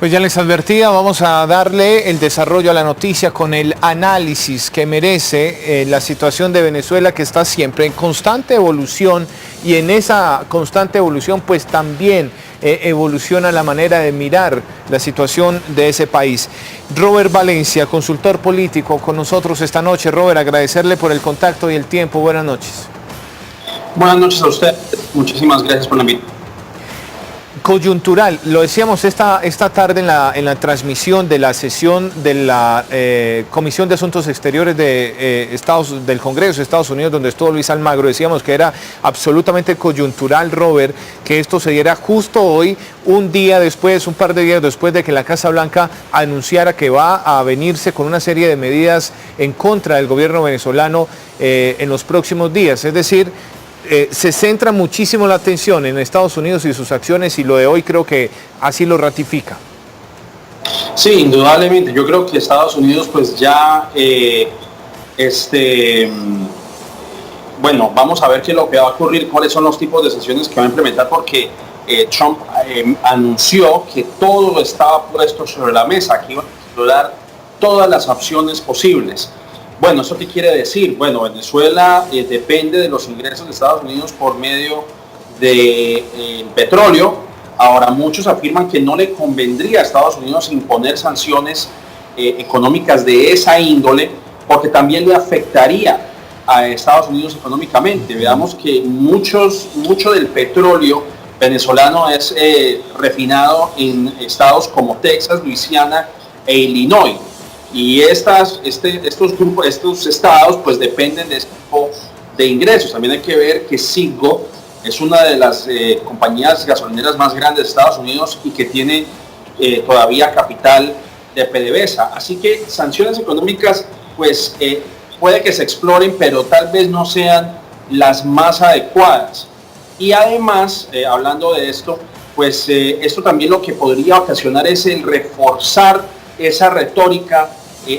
Pues ya les advertía, vamos a darle el desarrollo a la noticia con el análisis que merece la situación de Venezuela, que está siempre en constante evolución, y en esa constante evolución pues también evoluciona la manera de mirar la situación de ese país. Robert Valencia, consultor político, con nosotros esta noche. Robert, agradecerle por el contacto y el tiempo. Buenas noches. Buenas noches a usted. Muchísimas gracias por la invitación. Coyuntural, lo decíamos esta tarde en la transmisión de la sesión de la Comisión de Asuntos Exteriores del Congreso de Estados Unidos, donde estuvo Luis Almagro. Decíamos que era absolutamente coyuntural, Robert, que esto se diera justo hoy, un par de días después de que la Casa Blanca anunciara que va a venirse con una serie de medidas en contra del gobierno venezolano en los próximos días. Es decir, se centra muchísimo la atención en Estados Unidos y sus acciones, y lo de hoy creo que así lo ratifica. Sí, indudablemente. Yo creo que Estados Unidos pues ya, bueno, vamos a ver qué es lo que va a ocurrir, cuáles son los tipos de sanciones que va a implementar, porque Trump anunció que todo estaba puesto sobre la mesa, que iba a explorar todas las opciones posibles. Bueno, ¿eso qué quiere decir? Bueno, Venezuela depende de los ingresos de Estados Unidos por medio de petróleo. Ahora, muchos afirman que no le convendría a Estados Unidos imponer sanciones económicas de esa índole, porque también le afectaría a Estados Unidos económicamente. Veamos que mucho del petróleo venezolano es refinado en estados como Texas, Luisiana e Illinois. Y estos estados pues dependen de ese tipo de ingresos. También hay que ver que Citgo es una de las compañías gasolineras más grandes de Estados Unidos y que tiene todavía capital de PDVSA. Así que sanciones económicas pues puede que se exploren, pero tal vez no sean las más adecuadas. Y además, hablando de esto, pues esto también lo que podría ocasionar es el reforzar esa retórica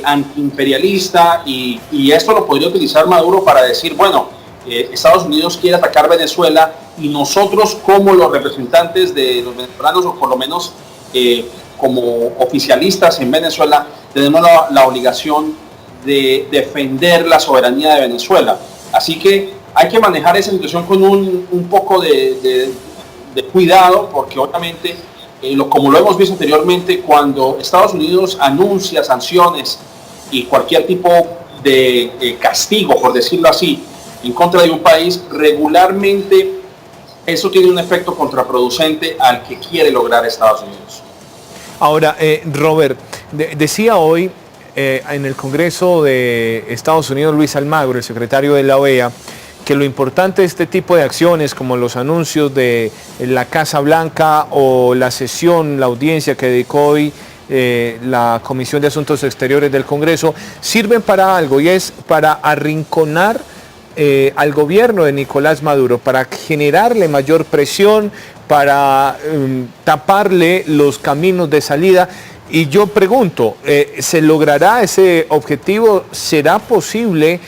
antiimperialista, y esto lo podría utilizar Maduro para decir, bueno, Estados Unidos quiere atacar Venezuela y nosotros, como los representantes de los venezolanos, o por lo menos como oficialistas en Venezuela, tenemos la obligación de defender la soberanía de Venezuela. Así que hay que manejar esa situación con un poco de cuidado, porque obviamente como lo hemos visto anteriormente, cuando Estados Unidos anuncia sanciones y cualquier tipo de castigo, por decirlo así, en contra de un país, regularmente eso tiene un efecto contraproducente al que quiere lograr Estados Unidos. Ahora, Robert, decía hoy en el Congreso de Estados Unidos Luis Almagro, el secretario de la OEA, que lo importante de este tipo de acciones, como los anuncios de la Casa Blanca o la sesión, la audiencia que dedicó hoy la Comisión de Asuntos Exteriores del Congreso, sirven para algo, y es para arrinconar al gobierno de Nicolás Maduro, para generarle mayor presión, para taparle los caminos de salida. Y yo pregunto, ¿se logrará ese objetivo? ¿Será posible?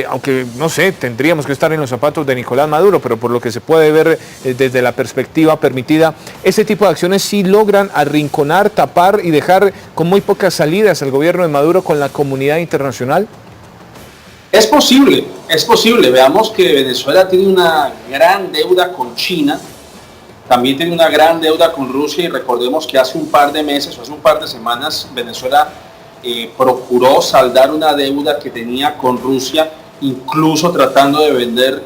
Aunque no sé, tendríamos que estar en los zapatos de Nicolás Maduro, pero por lo que se puede ver desde la perspectiva permitida, ese tipo de acciones sí logran arrinconar, tapar y dejar con muy pocas salidas al gobierno de Maduro con la comunidad internacional. Es posible. Veamos que Venezuela tiene una gran deuda con China, también tiene una gran deuda con Rusia, y recordemos que hace un par de meses o hace un par de semanas Venezuela procuró saldar una deuda que tenía con Rusia, incluso tratando de vender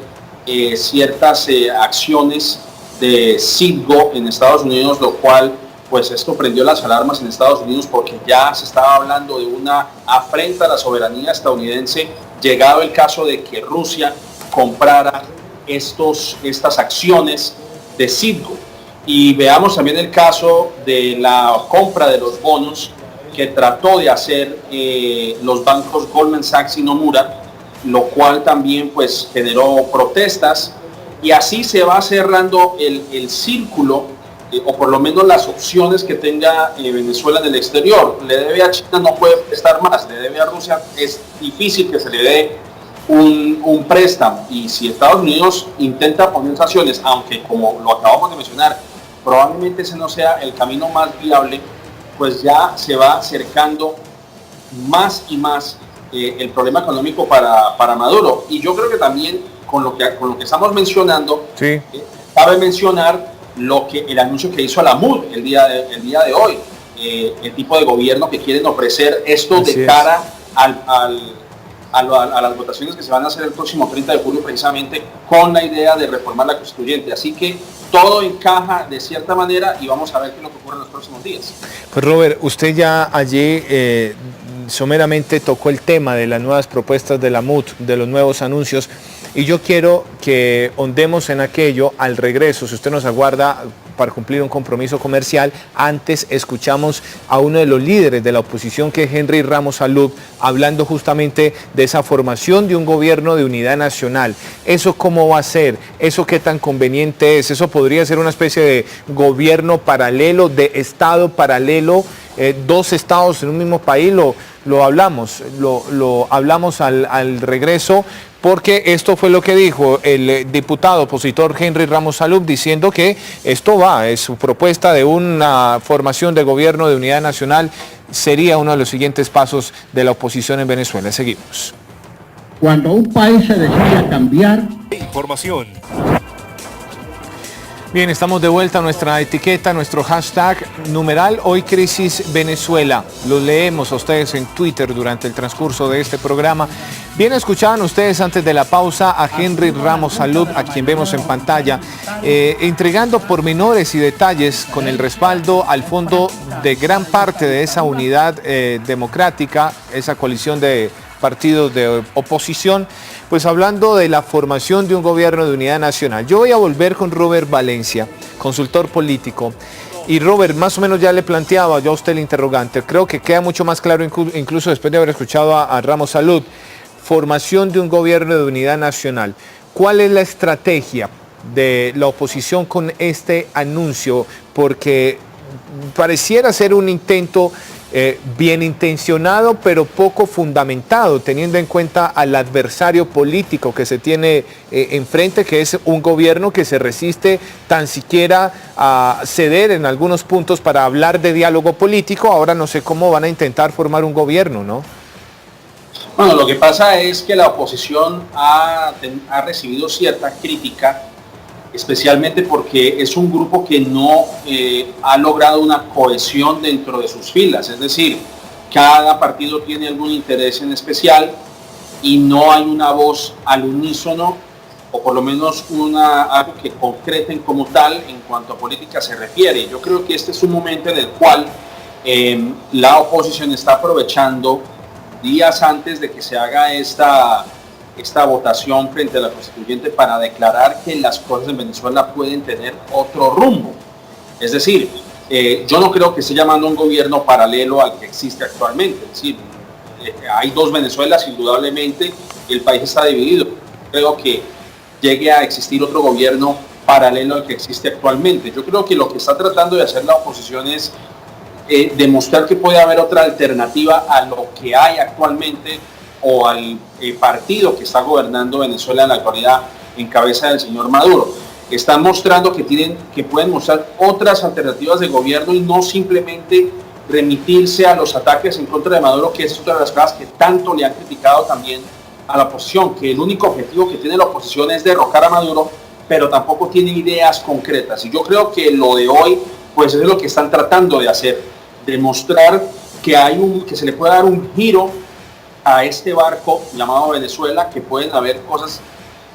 ciertas acciones de Citgo en Estados Unidos, lo cual pues esto prendió las alarmas en Estados Unidos, porque ya se estaba hablando de una afrenta a la soberanía estadounidense, llegado el caso de que Rusia comprara estas acciones de Citgo. Y veamos también el caso de la compra de los bonos que trató de hacer los bancos Goldman Sachs y Nomura, lo cual también pues generó protestas, y así se va cerrando el círculo, o por lo menos las opciones que tenga Venezuela en el exterior. Le debe a China, no puede prestar más; le debe a Rusia, es difícil que se le dé un préstamo, y si Estados Unidos intenta poner sanciones, aunque como lo acabamos de mencionar, probablemente ese no sea el camino más viable, pues ya se va acercando más y más el problema económico para Maduro. Y yo creo que también con lo que estamos mencionando, sí, cabe mencionar el anuncio que hizo la MUD el día de hoy, el tipo de gobierno que quieren ofrecer esto de cara a las votaciones que se van a hacer el próximo 30 de julio, precisamente con la idea de reformar la constituyente. Así que todo encaja de cierta manera y vamos a ver qué es lo que ocurre en los próximos días. Pues Robert, usted ya allí someramente tocó el tema de las nuevas propuestas de la MUD, de los nuevos anuncios, y yo quiero que hondemos en aquello al regreso. Si usted nos aguarda para cumplir un compromiso comercial, antes escuchamos a uno de los líderes de la oposición, que es Henry Ramos Salub, hablando justamente de esa formación de un gobierno de unidad nacional. ¿Eso cómo va a ser? ¿Eso qué tan conveniente es? ¿Eso podría ser una especie de gobierno paralelo, de estado paralelo, dos estados en un mismo país? Lo hablamos al regreso, porque esto fue lo que dijo el diputado opositor Henry Ramos Salub, diciendo que esto es su propuesta de una formación de gobierno de unidad nacional, sería uno de los siguientes pasos de la oposición en Venezuela. Seguimos. Cuando un país se decide a cambiar... Información. Bien, estamos de vuelta a nuestra etiqueta, nuestro hashtag numeral Hoy Crisis Venezuela. Lo leemos a ustedes en Twitter durante el transcurso de este programa. Bien, escuchaban ustedes antes de la pausa a Henry Ramos Salub, a quien vemos en pantalla, entregando pormenores y detalles con el respaldo al fondo de gran parte de esa unidad democrática, esa coalición de partidos de oposición, pues hablando de la formación de un gobierno de unidad nacional. Yo voy a volver con Robert Valencia, consultor político. Y Robert, más o menos ya le planteaba yo a usted el interrogante. Creo que queda mucho más claro, incluso después de haber escuchado a Ramos Salub. Formación de un gobierno de unidad nacional. ¿Cuál es la estrategia de la oposición con este anuncio? Porque pareciera ser un intento bien intencionado, pero poco fundamentado, teniendo en cuenta al adversario político que se tiene enfrente, que es un gobierno que se resiste tan siquiera a ceder en algunos puntos para hablar de diálogo político. Ahora no sé cómo van a intentar formar un gobierno, ¿no? Bueno, lo que pasa es que la oposición ha recibido cierta crítica, especialmente porque es un grupo que no ha logrado una cohesión dentro de sus filas. Es decir, cada partido tiene algún interés en especial y no hay una voz al unísono, o por lo menos algo que concreten como tal en cuanto a política se refiere. Yo creo que este es un momento en el cual la oposición está aprovechando días antes de que se haga esta votación frente a la constituyente para declarar que las cosas en Venezuela pueden tener otro rumbo. Es decir, yo no creo que esté llamando a un gobierno paralelo al que existe actualmente. Es decir, hay dos Venezuelas, indudablemente, el país está dividido. Creo que llegue a existir otro gobierno paralelo al que existe actualmente. Yo creo que lo que está tratando de hacer la oposición es demostrar que puede haber otra alternativa a lo que hay actualmente, o al partido que está gobernando Venezuela en la actualidad en cabeza del señor Maduro. Están mostrando que pueden mostrar otras alternativas de gobierno y no simplemente remitirse a los ataques en contra de Maduro, que es otra de las cosas que tanto le han criticado también a la oposición, que el único objetivo que tiene la oposición es derrocar a Maduro, pero tampoco tiene ideas concretas. Y yo creo que lo de hoy, pues es lo que están tratando de hacer, demostrar que se le puede dar un giro a este barco llamado Venezuela, que pueden haber cosas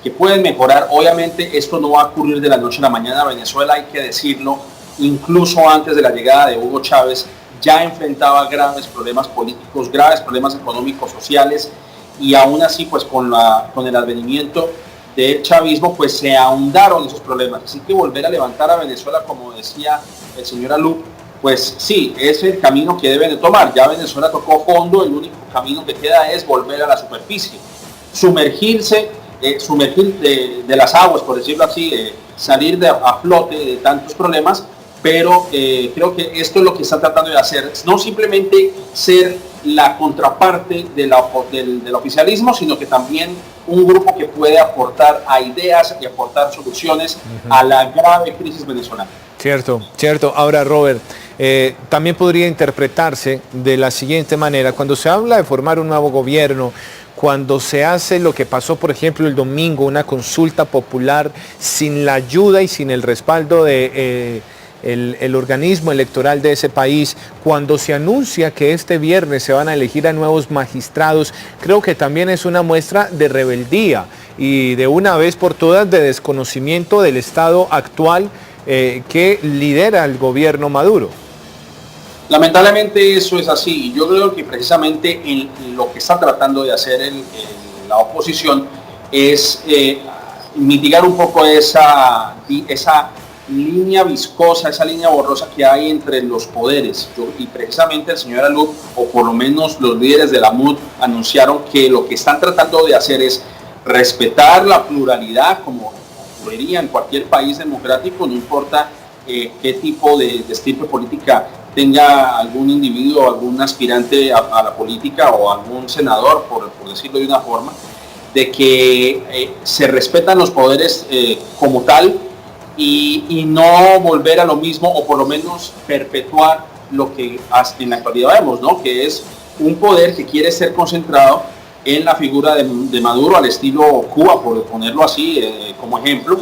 que pueden mejorar. Obviamente esto no va a ocurrir de la noche a la mañana. Venezuela, hay que decirlo, incluso antes de la llegada de Hugo Chávez ya enfrentaba graves problemas políticos, graves problemas económicos, sociales, y aún así pues con el advenimiento del chavismo pues se ahondaron esos problemas. Así que volver a levantar a Venezuela, como decía el señor Alú, pues sí, es el camino que deben de tomar. Ya Venezuela tocó fondo, el único camino que queda es volver a la superficie, sumergir de las aguas, por decirlo así, salir a flote de tantos problemas, pero creo que esto es lo que están tratando de hacer, no simplemente ser la contraparte del oficialismo, sino que también un grupo que puede aportar a ideas y aportar soluciones a la grave crisis venezolana. Cierto, cierto. Ahora, Robert, también podría interpretarse de la siguiente manera. Cuando se habla de formar un nuevo gobierno, cuando se hace lo que pasó, por ejemplo, el domingo, una consulta popular sin la ayuda y sin el respaldo de el organismo electoral de ese país, cuando se anuncia que este viernes se van a elegir a nuevos magistrados, creo que también es una muestra de rebeldía y de una vez por todas de desconocimiento del estado actual que lidera el gobierno Maduro. Lamentablemente eso es así. Yo creo que precisamente lo que está tratando de hacer la oposición es mitigar un poco esa línea viscosa, esa línea borrosa que hay entre los poderes. Y precisamente el señor Alud, o por lo menos los líderes de la MUD, anunciaron que lo que están tratando de hacer es respetar la pluralidad, como ocurriría en cualquier país democrático, no importa qué tipo de estirpe política tenga algún individuo, algún aspirante a la política o algún senador, por decirlo de una forma, de que se respetan los poderes como tal y no volver a lo mismo, o por lo menos perpetuar lo que en la actualidad vemos, ¿no? Que es un poder que quiere ser concentrado en la figura de Maduro, al estilo Cuba, por ponerlo así como ejemplo,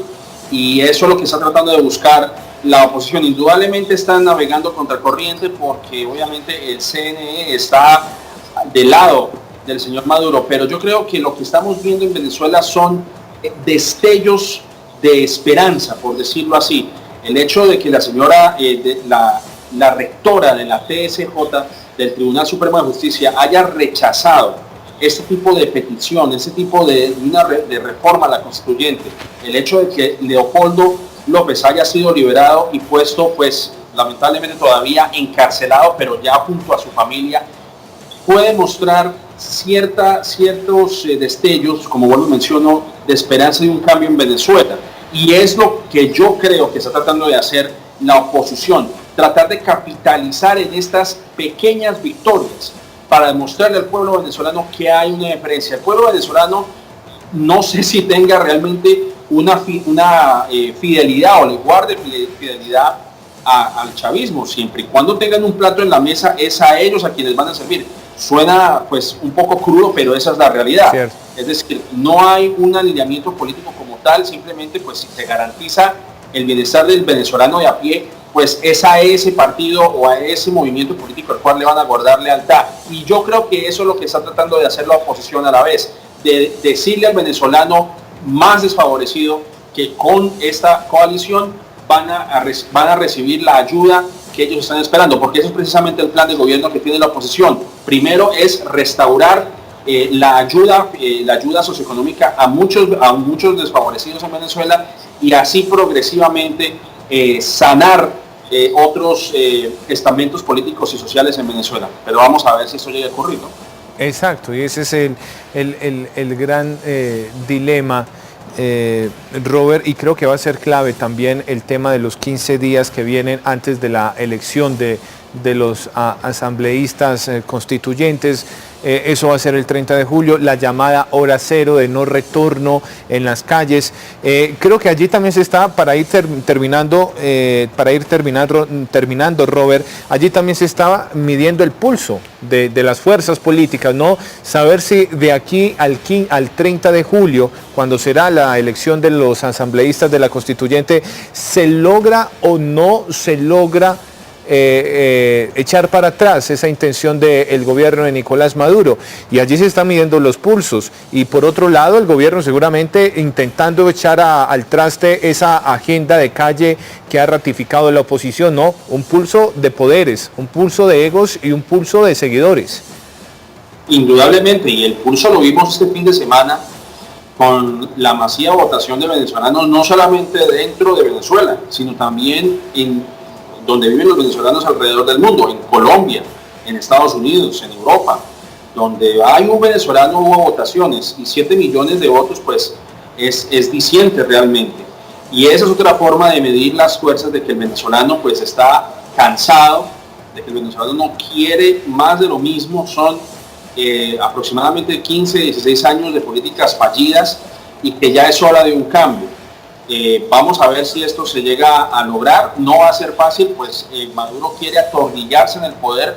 y eso es lo que está tratando de buscar la oposición. Indudablemente están navegando contra corriente porque obviamente el CNE está del lado del señor Maduro, pero yo creo que lo que estamos viendo en Venezuela son destellos de esperanza, por decirlo así. El hecho de que la señora, la rectora de la TSJ, del Tribunal Supremo de Justicia, haya rechazado este tipo de petición, este tipo de reforma a la constituyente, el hecho de que Leopoldo López haya sido liberado y puesto, pues lamentablemente todavía encarcelado, pero ya junto a su familia, puede mostrar ciertos destellos, como vuelvo menciono, de esperanza y un cambio en Venezuela. Y es lo que yo creo que está tratando de hacer la oposición, tratar de capitalizar en estas pequeñas victorias para demostrarle al pueblo venezolano que hay una diferencia. El pueblo venezolano no sé si tenga realmente una fidelidad o le guarde fidelidad al chavismo. Siempre y cuando tengan un plato en la mesa, es a ellos a quienes van a servir. Suena pues un poco crudo, pero esa es la realidad. Cierto. Es decir, no hay un alineamiento político como tal, simplemente pues si se garantiza el bienestar del venezolano de a pie, pues es a ese partido o a ese movimiento político al cual le van a guardar lealtad. Y yo creo que eso es lo que está tratando de hacer la oposición a la vez, de decirle al venezolano más desfavorecido que con esta coalición van a recibir la ayuda que ellos están esperando, porque ese es precisamente el plan de gobierno que tiene la oposición. Primero es restaurar la ayuda socioeconómica a muchos desfavorecidos en Venezuela y así progresivamente sanar otros estamentos políticos y sociales en Venezuela. Pero vamos a ver si eso llega a ocurrir, ¿no? Exacto, y ese es el gran dilema, Robert, y creo que va a ser clave también el tema de los 15 días que vienen antes de la elección de los asambleístas constituyentes. Eso va a ser el 30 de julio, la llamada hora cero de no retorno en las calles. Creo que allí también se está, para ir terminando, Robert, allí también se estaba midiendo el pulso de las fuerzas políticas, ¿no? Saber si de aquí al 30 de julio, cuando será la elección de los asambleístas de la constituyente, se logra o no se logra echar para atrás esa intención del gobierno de Nicolás Maduro, y allí se están midiendo los pulsos, y por otro lado el gobierno seguramente intentando echar al traste esa agenda de calle que ha ratificado la oposición, ¿no? Un pulso de poderes, un pulso de egos y un pulso de seguidores. Indudablemente, y el pulso lo vimos este fin de semana con la masiva votación de venezolanos, no solamente dentro de Venezuela, sino también donde viven los venezolanos alrededor del mundo, en Colombia, en Estados Unidos, en Europa, donde hay un venezolano hubo votaciones y 7 millones de votos, pues es diciente realmente. Y esa es otra forma de medir las fuerzas de que el venezolano pues está cansado, de que el venezolano no quiere más de lo mismo. Son aproximadamente 15, 16 años de políticas fallidas y que ya es hora de un cambio. Vamos a ver si esto se llega a lograr. No va a ser fácil, pues Maduro quiere atornillarse en el poder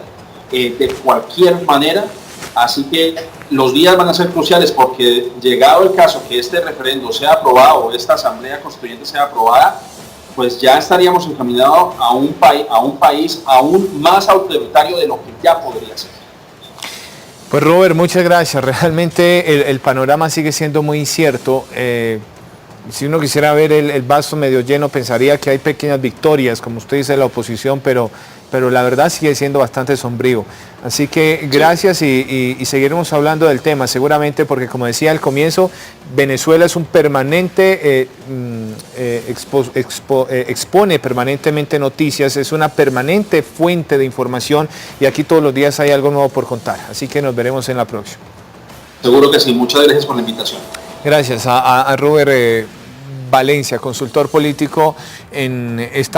de cualquier manera, así que los días van a ser cruciales, porque llegado el caso que este referendo sea aprobado o esta asamblea constituyente sea aprobada, pues ya estaríamos encaminados a un país aún más autoritario de lo que ya podría ser. Pues Robert, muchas gracias. Realmente el panorama sigue siendo muy incierto. Si uno quisiera ver el vaso medio lleno, pensaría que hay pequeñas victorias, como usted dice, de la oposición, pero la verdad sigue siendo bastante sombrío. Así que gracias y seguiremos hablando del tema, seguramente, porque como decía al comienzo, Venezuela es un permanente, expone permanentemente noticias, es una permanente fuente de información y aquí todos los días hay algo nuevo por contar. Así que nos veremos en la próxima. Seguro que sí. Muchas gracias por la invitación. Gracias a Robert Valencia, consultor político en esta